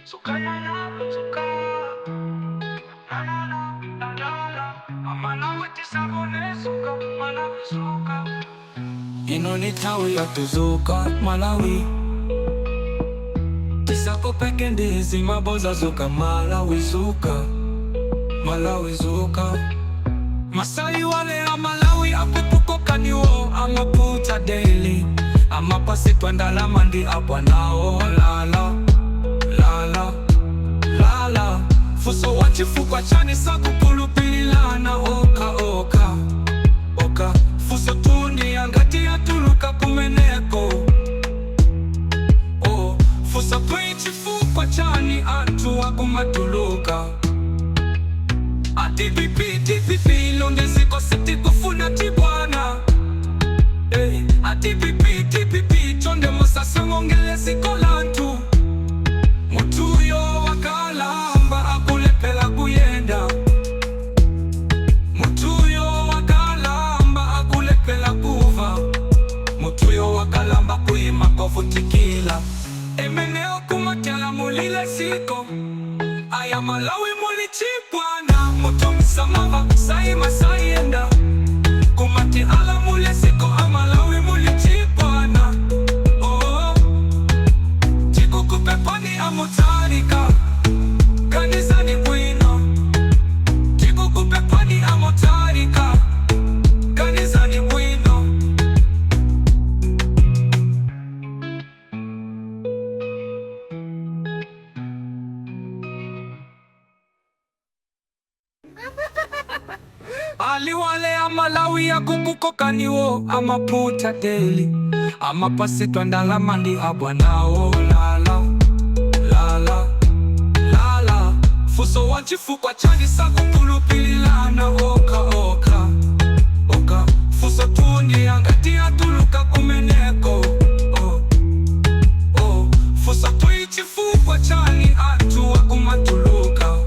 Suka na na, suka na na na na na. Malawi tisabone suka, Malawi suka. Ino ni tawi ya tuzuka Malawi. Tisapo peke ndizi maboza zuka Malawi zuka, Malawi zuka. Masai wale ya Malawi apepuko kaniwo amaputa daily. Amapasi twandala mandi abwa nao lala lala lala. Fuso wachifukwa chani saku kulupilana oka oka oka. Fuso tuni angati ya tuluka kumeneko. Oh, fuso tuichifukwa chani atu wakumatuluka. Atipipi tipipi londe ziko siti kufuna tibwana. Atipipi tipipi chonde musasa ngongele ziko lantu. Mutuyo wakalamba akulepela kuyenda. Mutuyo wakalamba akulepela kuva. Mutuyo wakalamba kuima kofutikila. Emeneo kumatela mulile siko. Aya Malawi mulichipwana. Mutu msamava sai masayenda. Kumati ala mule siko Malawi mulichipwana. Oh, tikuku pepani amotarika. Kanisani bwino. Tikuku pepani amotarika. Kanisani bwino. Aliwale ya Malawi ya kukuko kaniwo amaputa daily. Amapasi twandala mandi abwa nao lala lala lala. Fuso wachifukwa chani saku kulupilana oka oka oka. Fuso tuni angati atuluka kumeneko. Oh oh. Fuso tuichifukwa chani atu wakumatuluka.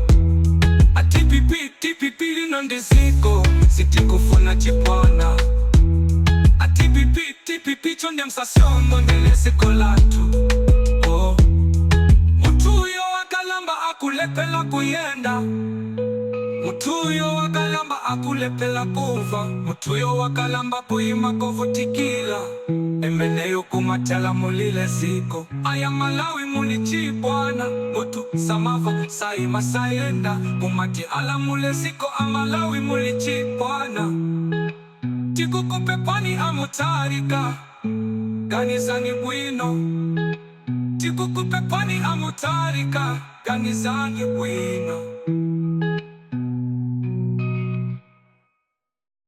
Atipipi tipipi linonde ziko siti kufuna chipwana. Atipipi tipipi chonde msasomo ndele ziko latu. Oh, mutuyo wakalamba akulepela kuyenda. Mutuyo wakalamba akulepela kuva. Mutuyo wakalamba kuima kovutikila. Emeneyo kumatela mulile ziko. Aya Malawi mulichipwana. Mutu samava sai masayenda. Kumati ala mule ziko Malawi mulichipwana. Tikuku pepani amutarika. Kanisani bwino. Tikuku pepani amutarika. Kanisani bwino.